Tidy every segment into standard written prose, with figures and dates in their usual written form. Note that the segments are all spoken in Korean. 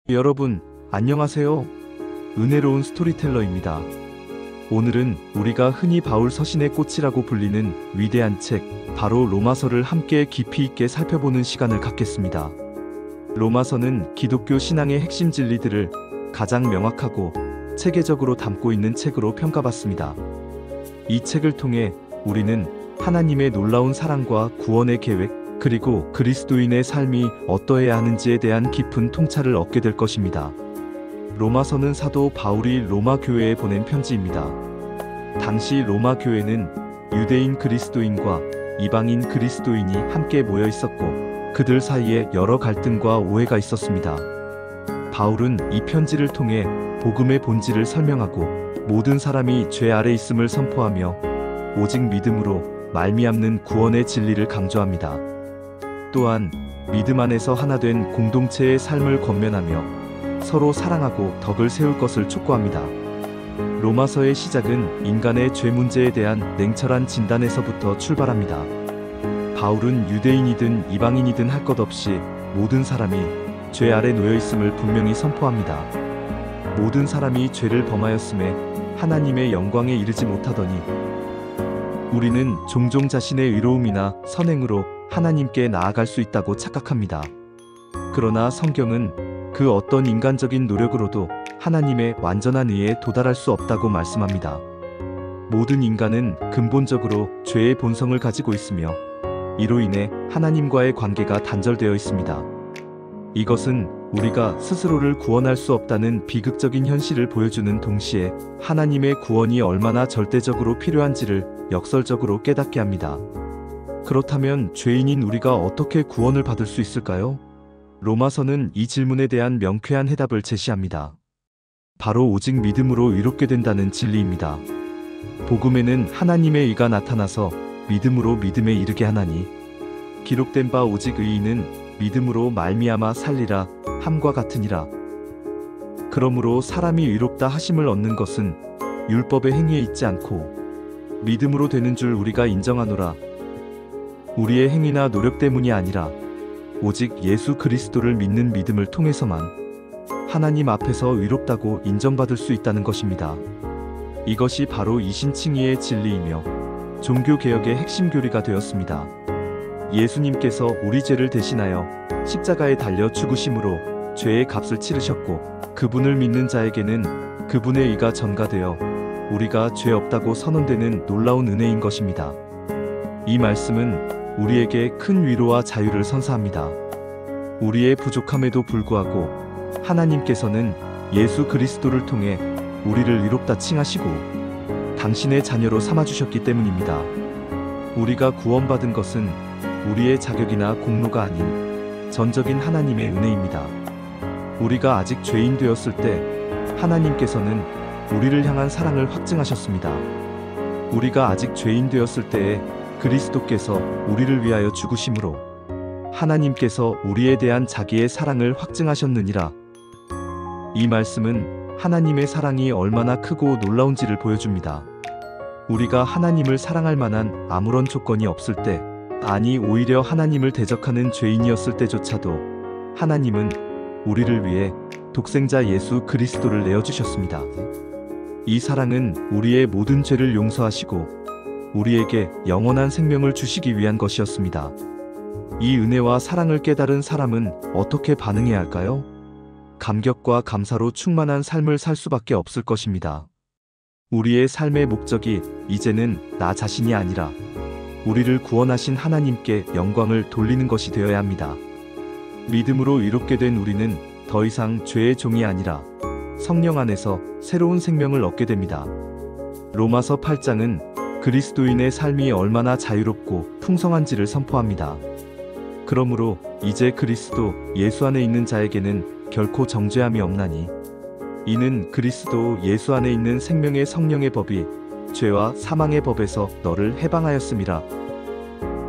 여러분, 안녕하세요. 은혜로운 스토리텔러입니다. 오늘은 우리가 흔히 바울 서신의 꽃이라고 불리는 위대한 책, 바로 로마서를 함께 깊이 있게 살펴보는 시간을 갖겠습니다. 로마서는 기독교 신앙의 핵심 진리들을 가장 명확하고 체계적으로 담고 있는 책으로 평가받습니다. 이 책을 통해 우리는 하나님의 놀라운 사랑과 구원의 계획, 그리고 그리스도인의 삶이 어떠해야 하는지에 대한 깊은 통찰을 얻게 될 것입니다. 로마서는 사도 바울이 로마 교회에 보낸 편지입니다. 당시 로마 교회는 유대인 그리스도인과 이방인 그리스도인이 함께 모여 있었고 그들 사이에 여러 갈등과 오해가 있었습니다. 바울은 이 편지를 통해 복음의 본질을 설명하고 모든 사람이 죄 아래 있음을 선포하며 오직 믿음으로 말미암는 구원의 진리를 강조합니다. 또한 믿음 안에서 하나 된 공동체의 삶을 권면하며 서로 사랑하고 덕을 세울 것을 촉구합니다. 로마서의 시작은 인간의 죄 문제에 대한 냉철한 진단에서부터 출발합니다. 바울은 유대인이든 이방인이든 할 것 없이 모든 사람이 죄 아래 놓여 있음을 분명히 선포합니다. 모든 사람이 죄를 범하였음에 하나님의 영광에 이르지 못하더니 우리는 종종 자신의 의로움이나 선행으로 하나님께 나아갈 수 있다고 착각합니다. 그러나 성경은 그 어떤 인간적인 노력으로도 하나님의 완전한 의에 도달할 수 없다고 말씀합니다. 모든 인간은 근본적으로 죄의 본성을 가지고 있으며 이로 인해 하나님과의 관계가 단절되어 있습니다. 이것은 우리가 스스로를 구원할 수 없다는 비극적인 현실을 보여주는 동시에 하나님의 구원이 얼마나 절대적으로 필요한지를 역설적으로 깨닫게 합니다. 그렇다면 죄인인 우리가 어떻게 구원을 받을 수 있을까요? 로마서는 이 질문에 대한 명쾌한 해답을 제시합니다. 바로 오직 믿음으로 의롭게 된다는 진리입니다. 복음에는 하나님의 의가 나타나서 믿음으로 믿음에 이르게 하나니 기록된 바 오직 의인은 믿음으로 말미암아 살리라 함과 같으니라. 그러므로 사람이 의롭다 하심을 얻는 것은 율법의 행위에 있지 않고 믿음으로 되는 줄 우리가 인정하노라. 우리의 행위나 노력 때문이 아니라 오직 예수 그리스도를 믿는 믿음을 통해서만 하나님 앞에서 의롭다고 인정받을 수 있다는 것입니다. 이것이 바로 이신칭의의 진리이며 종교개혁의 핵심 교리가 되었습니다. 예수님께서 우리 죄를 대신하여 십자가에 달려 죽으심으로 죄의 값을 치르셨고 그분을 믿는 자에게는 그분의 의가 전가되어 우리가 죄 없다고 선언되는 놀라운 은혜인 것입니다. 이 말씀은 우리에게 큰 위로와 자유를 선사합니다. 우리의 부족함에도 불구하고 하나님께서는 예수 그리스도를 통해 우리를 의롭다 칭하시고 당신의 자녀로 삼아주셨기 때문입니다. 우리가 구원받은 것은 우리의 자격이나 공로가 아닌 전적인 하나님의 은혜입니다. 우리가 아직 죄인 되었을 때 하나님께서는 우리를 향한 사랑을 확증하셨습니다. 우리가 아직 죄인 되었을 때에 그리스도께서 우리를 위하여 죽으심으로 하나님께서 우리에 대한 자기의 사랑을 확증하셨느니라. 이 말씀은 하나님의 사랑이 얼마나 크고 놀라운지를 보여줍니다. 우리가 하나님을 사랑할 만한 아무런 조건이 없을 때, 아니 오히려 하나님을 대적하는 죄인이었을 때조차도 하나님은 우리를 위해 독생자 예수 그리스도를 내어주셨습니다. 이 사랑은 우리의 모든 죄를 용서하시고 우리에게 영원한 생명을 주시기 위한 것이었습니다. 이 은혜와 사랑을 깨달은 사람은 어떻게 반응해야 할까요? 감격과 감사로 충만한 삶을 살 수밖에 없을 것입니다. 우리의 삶의 목적이 이제는 나 자신이 아니라 우리를 구원하신 하나님께 영광을 돌리는 것이 되어야 합니다. 믿음으로 의롭게 된 우리는 더 이상 죄의 종이 아니라 성령 안에서 새로운 생명을 얻게 됩니다. 로마서 8장은 그리스도인의 삶이 얼마나 자유롭고 풍성한지를 선포합니다. 그러므로 이제 그리스도 예수 안에 있는 자에게는 결코 정죄함이 없나니 이는 그리스도 예수 안에 있는 생명의 성령의 법이 죄와 사망의 법에서 너를 해방하였음이라.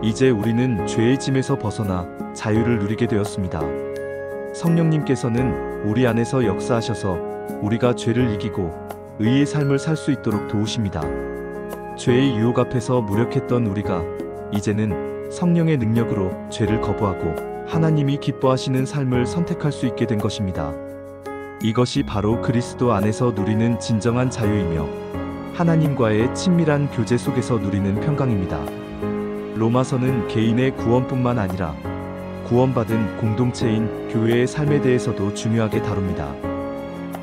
이제 우리는 죄의 짐에서 벗어나 자유를 누리게 되었습니다. 성령님께서는 우리 안에서 역사하셔서 우리가 죄를 이기고 의의 삶을 살 수 있도록 도우십니다. 죄의 유혹 앞에서 무력했던 우리가 이제는 성령의 능력으로 죄를 거부하고 하나님이 기뻐하시는 삶을 선택할 수 있게 된 것입니다. 이것이 바로 그리스도 안에서 누리는 진정한 자유이며 하나님과의 친밀한 교제 속에서 누리는 평강입니다. 로마서는 개인의 구원뿐만 아니라 구원받은 공동체인 교회의 삶에 대해서도 중요하게 다룹니다.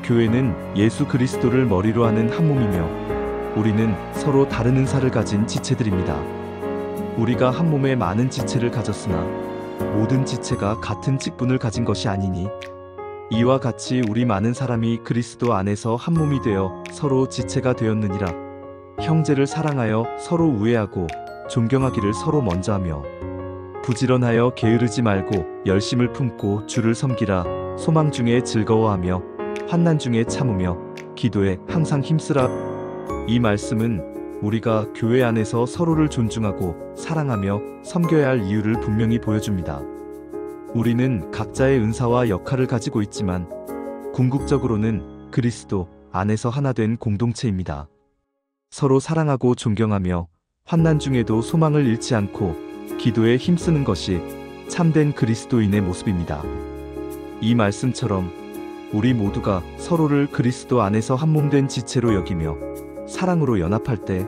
교회는 예수 그리스도를 머리로 하는 한 몸이며 우리는 서로 다른 은사를 가진 지체들입니다. 우리가 한 몸에 많은 지체를 가졌으나 모든 지체가 같은 직분을 가진 것이 아니니 이와 같이 우리 많은 사람이 그리스도 안에서 한 몸이 되어 서로 지체가 되었느니라. 형제를 사랑하여 서로 우애하고 존경하기를 서로 먼저 하며 부지런하여 게으르지 말고 열심을 품고 주를 섬기라. 소망 중에 즐거워하며 환난 중에 참으며 기도에 항상 힘쓰라. 이 말씀은 우리가 교회 안에서 서로를 존중하고 사랑하며 섬겨야 할 이유를 분명히 보여줍니다. 우리는 각자의 은사와 역할을 가지고 있지만 궁극적으로는 그리스도 안에서 하나 된 공동체입니다. 서로 사랑하고 존경하며 환난 중에도 소망을 잃지 않고 기도에 힘쓰는 것이 참된 그리스도인의 모습입니다. 이 말씀처럼 우리 모두가 서로를 그리스도 안에서 한 몸 된 지체로 여기며 사랑으로 연합할 때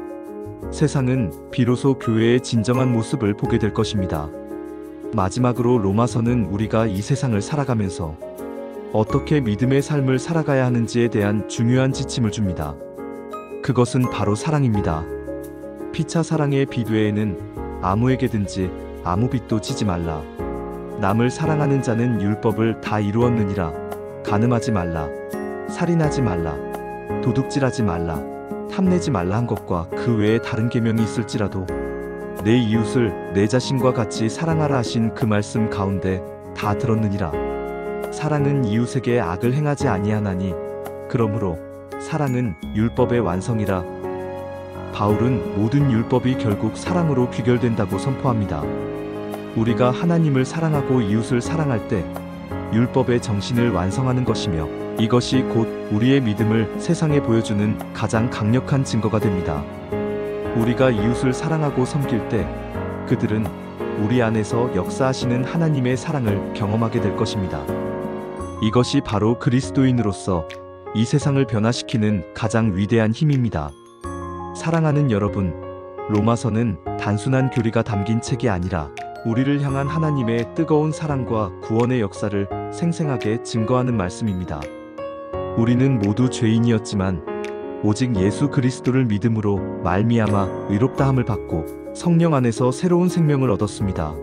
세상은 비로소 교회의 진정한 모습을 보게 될 것입니다. 마지막으로 로마서는 우리가 이 세상을 살아가면서 어떻게 믿음의 삶을 살아가야 하는지에 대한 중요한 지침을 줍니다. 그것은 바로 사랑입니다. 피차 사랑의 비두에는 아무에게든지 아무 빚도 지지 말라. 남을 사랑하는 자는 율법을 다 이루었느니라. 간음하지 말라. 살인하지 말라. 도둑질하지 말라. 탐내지 말라 한 것과 그 외에 다른 계명이 있을지라도 내 이웃을 내 자신과 같이 사랑하라 하신 그 말씀 가운데 다 들었느니라. 사랑은 이웃에게 악을 행하지 아니하나니 그러므로 사랑은 율법의 완성이라. 바울은 모든 율법이 결국 사랑으로 귀결된다고 선포합니다. 우리가 하나님을 사랑하고 이웃을 사랑할 때 율법의 정신을 완성하는 것이며 이것이 곧 우리의 믿음을 세상에 보여주는 가장 강력한 증거가 됩니다. 우리가 이웃을 사랑하고 섬길 때 그들은 우리 안에서 역사하시는 하나님의 사랑을 경험하게 될 것입니다. 이것이 바로 그리스도인으로서 이 세상을 변화시키는 가장 위대한 힘입니다. 사랑하는 여러분, 로마서는 단순한 교리가 담긴 책이 아니라 우리를 향한 하나님의 뜨거운 사랑과 구원의 역사를 생생하게 증거하는 말씀입니다. 우리는 모두 죄인이었지만 오직 예수 그리스도를 믿음으로 말미암아 의롭다함을 받고 성령 안에서 새로운 생명을 얻었습니다.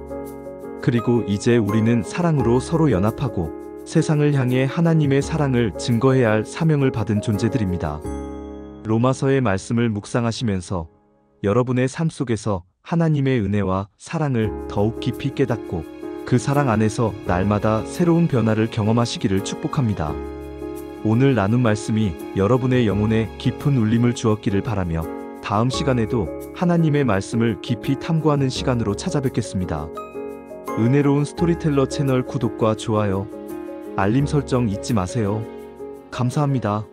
그리고 이제 우리는 사랑으로 서로 연합하고 세상을 향해 하나님의 사랑을 증거해야 할 사명을 받은 존재들입니다. 로마서의 말씀을 묵상하시면서 여러분의 삶 속에서 하나님의 은혜와 사랑을 더욱 깊이 깨닫고 그 사랑 안에서 날마다 새로운 변화를 경험하시기를 축복합니다. 오늘 나눈 말씀이 여러분의 영혼에 깊은 울림을 주었기를 바라며 다음 시간에도 하나님의 말씀을 깊이 탐구하는 시간으로 찾아뵙겠습니다. 은혜로운 스토리텔러 채널 구독과 좋아요, 알림 설정 잊지 마세요. 감사합니다.